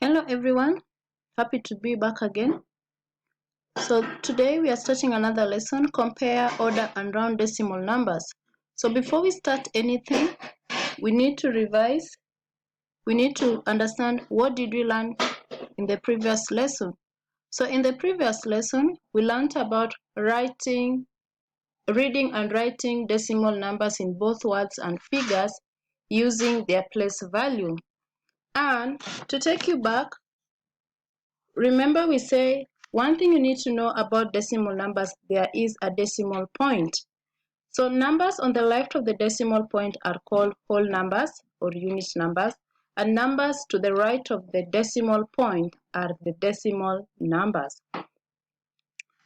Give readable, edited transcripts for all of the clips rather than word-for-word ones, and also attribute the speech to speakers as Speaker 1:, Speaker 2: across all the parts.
Speaker 1: Hello everyone, happy to be back again. So today we are starting another lesson, compare order and round decimal numbers. So before we start anything, we need to revise, we need to understand what did we learn in the previous lesson. So in the previous lesson, we learned about reading and writing decimal numbers in both words and figures using their place value. And to take you back, remember we say one thing you need to know about decimal numbers, there is a decimal point. So numbers on the left of the decimal point are called whole numbers or unit numbers, and numbers to the right of the decimal point are the decimal numbers.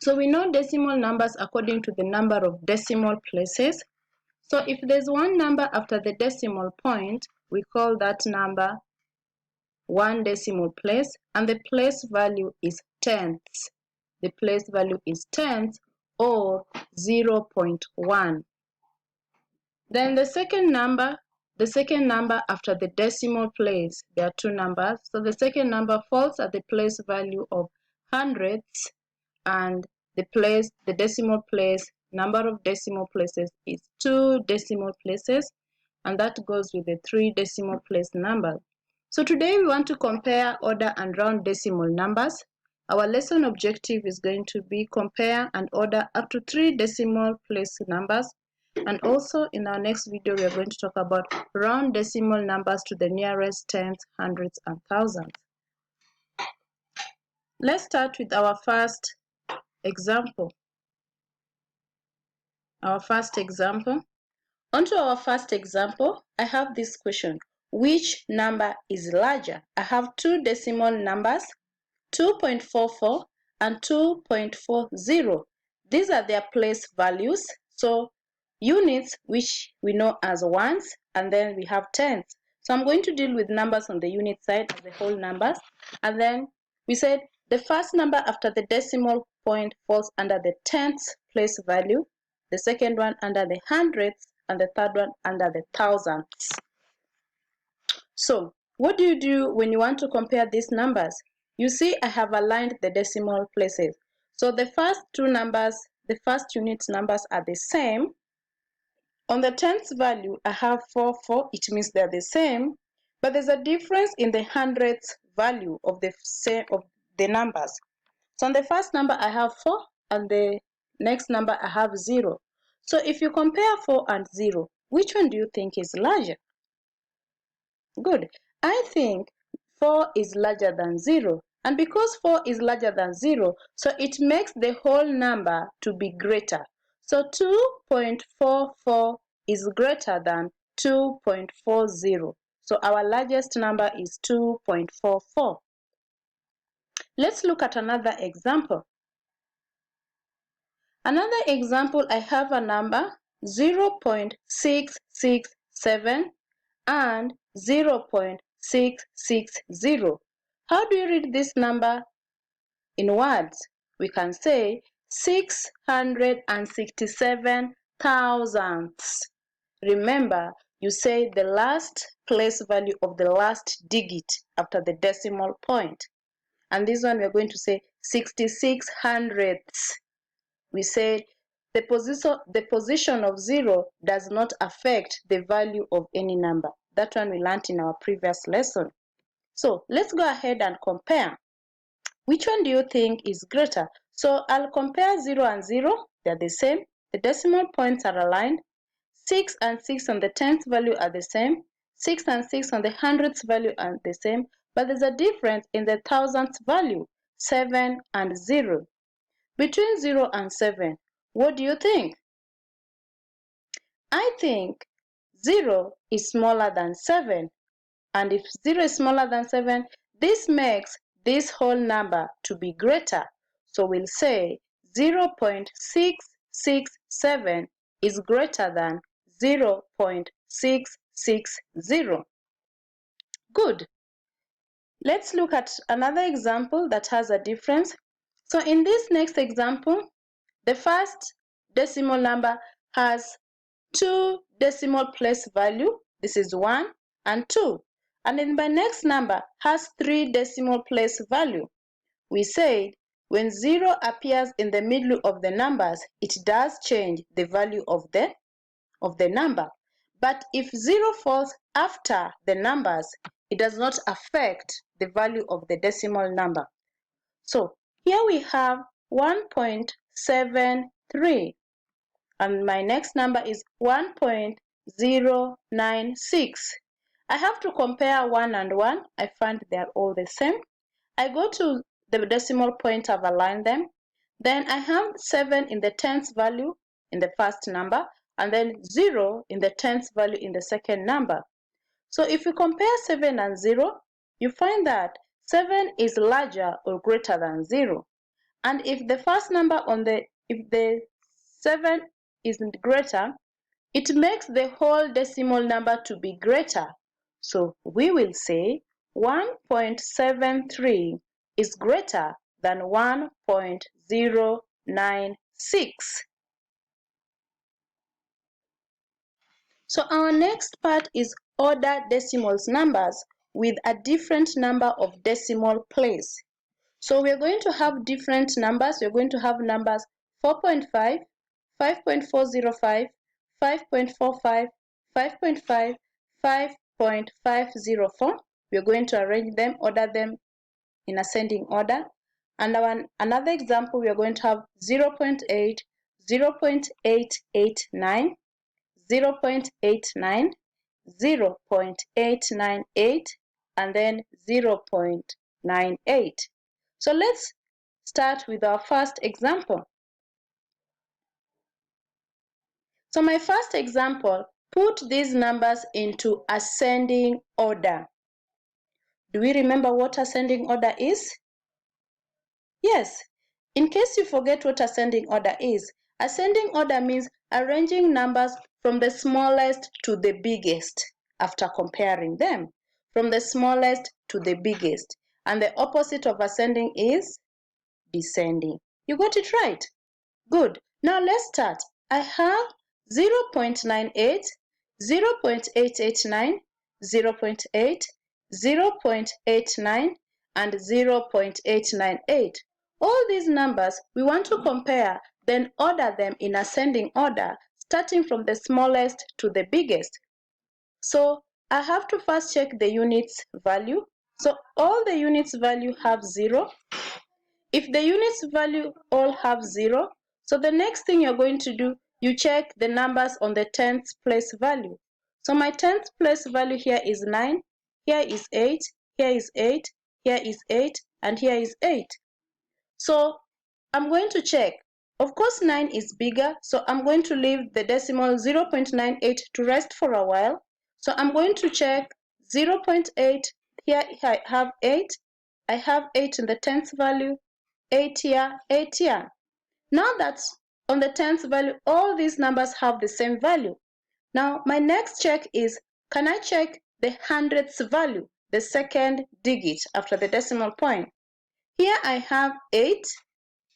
Speaker 1: So we know decimal numbers according to the number of decimal places. So if there's one number after the decimal point, we call that number one decimal place, and the place value is tenths. The place value is tenths or 0.1. Then the second number after the decimal place, there are two numbers. So the second number falls at the place value of hundredths, and the decimal place, number of decimal places is 2 decimal places, and that goes with the 3 decimal place number. So today we want to compare order and round decimal numbers. Our lesson objective is going to be compare and order up to 3 decimal place numbers. And also in our next video, we are going to talk about round decimal numbers to the nearest tenths, hundreds, and thousands. Let's start with our first example. Onto our first example, I have this question. Which number is larger? I have two decimal numbers, 2.44 and 2.40. These are their place values. So units, which we know as ones, and then we have tenths. So I'm going to deal with numbers on the unit side as the whole numbers. And then we said the first number after the decimal point falls under the tenths place value, the second one under the hundredths, and the third one under the thousandths. So what do you do when you want to compare these numbers? You see, I have aligned the decimal places. So the first two numbers, the first unit numbers are the same. On the tenths value, I have 4, 4. It means they're the same. But there's a difference in the hundredths value of the numbers. So on the first number, I have 4, and the next number, I have 0. So if you compare 4 and 0, which one do you think is larger? Good. I think 4 is larger than 0. And because 4 is larger than 0, so it makes the whole number to be greater. So 2.44 is greater than 2.40. So our largest number is 2.44. Let's look at another example. Another example, I have a number 0.667 and 0.660. How do you read this number in words? We can say 667 thousandths. Remember, you say the last place value of the last digit after the decimal point. And this one we are going to say 66 hundredths. We say the position of 0 does not affect the value of any number. That one we learned in our previous lesson. So let's go ahead and compare. Which one do you think is greater? So I'll compare 0 and 0. They're the same. The decimal points are aligned. 6 and 6 on the tenth value are the same. 6 and 6 on the hundredths value are the same. But there's a difference in the thousandths value, 7 and 0. Between 0 and 7, what do you think? I think 0 is smaller than 7. And if 0 is smaller than 7, this makes this whole number to be greater. So we'll say 0.667 is greater than 0.660. Good. Let's look at another example that has a difference. So in this next example, the first decimal number has 2 decimal place value. This is 1 and 2. And then my next number has 3 decimal place value. We said when 0 appears in the middle of the numbers, it does change the value of the number. But if 0 falls after the numbers, it does not affect the value of the decimal number. So here we have 1.73, and my next number is 1.096. I have to compare 1 and 1. I find they are all the same. I go to the decimal point, I've aligned them. Then I have 7 in the tens value in the first number, and then 0 in the tens value in the second number. So if you compare 7 and 0, you find that 7 is larger or greater than 0. And if the first number if the 7 is greater, it makes the whole decimal number to be greater. So we will say 1.73 is greater than 1.096. So our next part is order decimals numbers with a different number of decimal place. So we're going to have different numbers. We're going to have numbers 4.5, 5.405, 5.45, 5.5, 5.504. We're going to arrange them, order them in ascending order. And another example, we are going to have 0.8, 0.889, 0.89, 0.898, and then 0.98. So let's start with our first example. So my first example, put these numbers into ascending order. Do we remember what ascending order is? Yes. In case you forget what ascending order is, ascending order means arranging numbers from the smallest to the biggest after comparing them. From the smallest to the biggest. And the opposite of ascending is descending. You got it right? Good. Now let's start. I have 0.98, 0.889, 0.8, 0.89, and 0.898. All these numbers we want to compare, then order them in ascending order, starting from the smallest to the biggest. So I have to first check the units value. So all the units value have 0. If the units value all have 0, so the next thing you're going to do, you check the numbers on the tenth place value. So my tenth place value here is 9, here is 8, here is 8, here is 8, and here is 8. So I'm going to check. Of course, 9 is bigger, so I'm going to leave the decimal 0.98 to rest for a while. So I'm going to check 0.8. Here I have 8. I have 8 in the tenth value, 8 here, 8 here. Now that's on the tenth value, all these numbers have the same value. Now my next check is, can I check the hundredths value, the second digit after the decimal point? Here I have 8.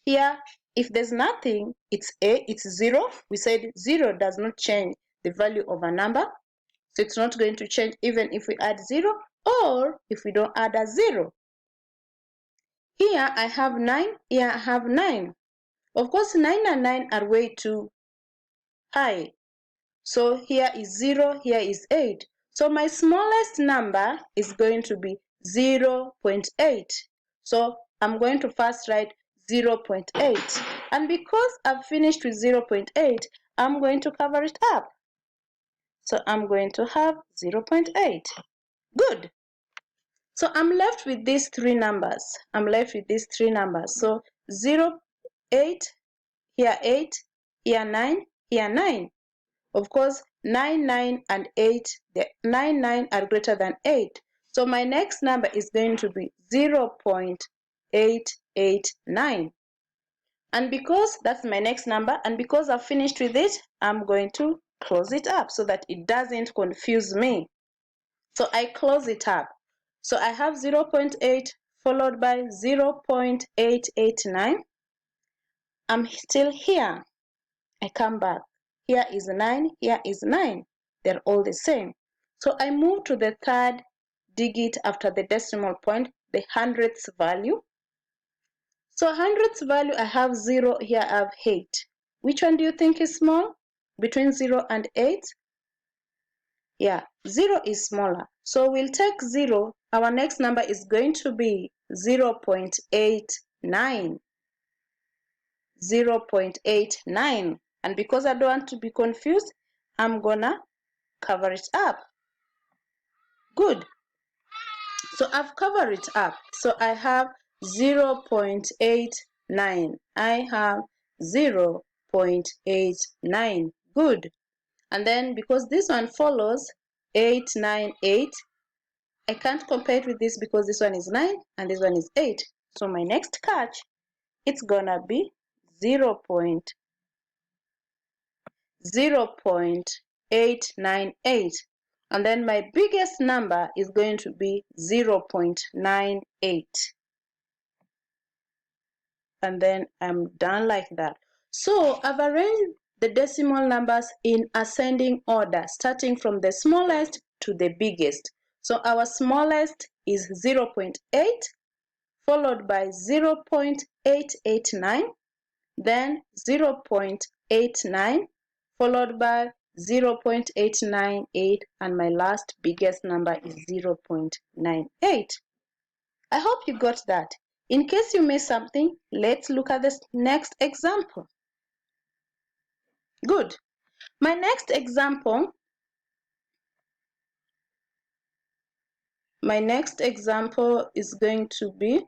Speaker 1: Here, if there's nothing, it's 8, it's 0. We said 0 does not change the value of a number. So it's not going to change even if we add 0 or if we don't add a 0. Here I have 9, here I have 9. Of course, 9 and 9 are way too high. So here is 0, here is 8. So my smallest number is going to be 0.8. So I'm going to first write 0.8. And because I've finished with 0.8, I'm going to cover it up. So I'm going to have 0.8. Good. So I'm left with these three numbers. So 0, 8, here 8, here 9, here 9. Of course, 9, 9, and 8, the 9, 9 are greater than 8. So my next number is going to be 0.889. And because that's my next number, and because I've finished with it, I'm going to close it up so that it doesn't confuse me. So I close it up. So I have 0.8 followed by 0.889. I'm still here. I come back. Here is 9, here is 9. They're all the same. So I move to the third digit after the decimal point, the hundredths value. So hundredths value, I have 0, here I have 8. Which one do you think is small between 0 and 8? Yeah, 0 is smaller. So we'll take 0. Our next number is going to be 0.89. 0.89. And because I don't want to be confused, I'm gonna cover it up. Good. So I've covered it up. So I have 0.89. I have 0.89. Good. And then because this one follows 898, I can't compare it with this because this one is 9 and this one is 8. So my next catch, it's gonna be 0.898. And then my biggest number is going to be 0.98. And then I'm done like that. So I've arranged the decimal numbers in ascending order, starting from the smallest to the biggest. So our smallest is 0.8, followed by 0.889, then 0.89, followed by 0.898, and my last biggest number is 0.98. I hope you got that. In case you missed something, let's look at this next example. Good. My next example is going to be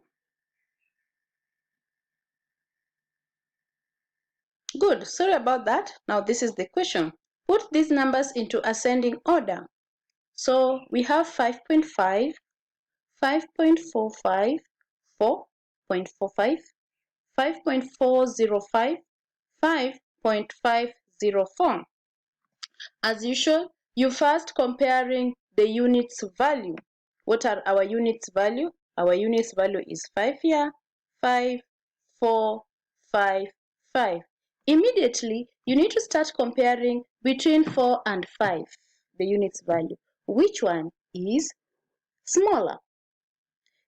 Speaker 1: good. Sorry about that. Now this is the question. Put these numbers into ascending order. So we have 5.5, 5.45, 4.45, 5.405, 5.504. As usual, you first comparing the units value. What are our units value? Our units value is 5 here, 5, 4, 5, 5. Immediately, you need to start comparing between 4 and 5, the units value. Which one is smaller?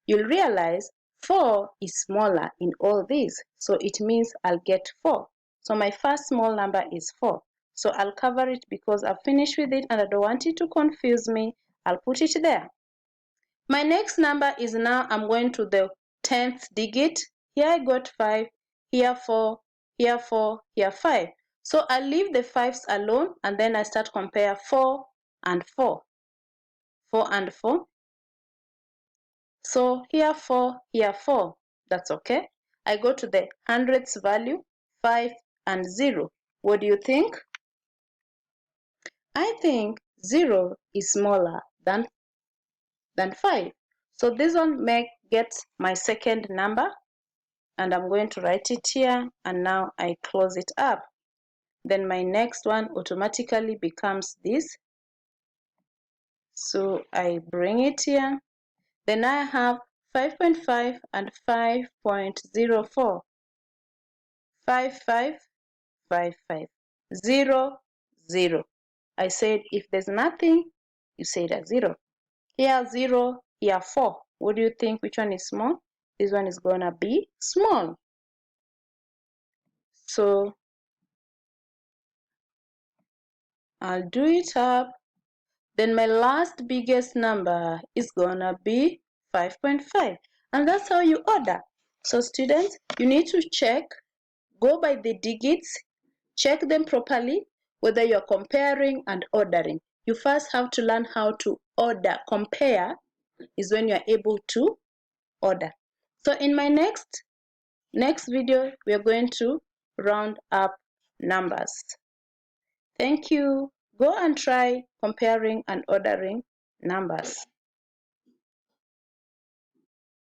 Speaker 1: You'll realize 4 is smaller in all these, so it means I'll get 4. So my first small number is 4. So I'll cover it because I've finished with it and I don't want it to confuse me. I'll put it there. My next number is now I'm going to the 10th digit. Here I got 5, here 4, here 4, here 5. So I'll leave the 5s alone and then I start compare 4 and 4. 4 and 4. So here 4, here 4. That's okay. I go to the hundredths value, 5 and 0. What do you think? I think 0 is smaller than 5. So this one gets my second number, and I'm going to write it here, and now I close it up. Then my next one automatically becomes this. So I bring it here. Then I have 5.5 and 5.04. 5, 5, 5, 5. 0, 0. I said if there's nothing, you say it as 0. Here 0, here 4. What do you think? Which one is small? This one is gonna be small. So I'll do it up. Then my last biggest number is gonna be 5.5. And that's how you order. So students, you need to check, go by the digits, check them properly, whether you're comparing and ordering. You first have to learn how to order. Compare is when you're able to order. So in my next video, we are going to round up numbers. Thank you. Go and try comparing and ordering numbers.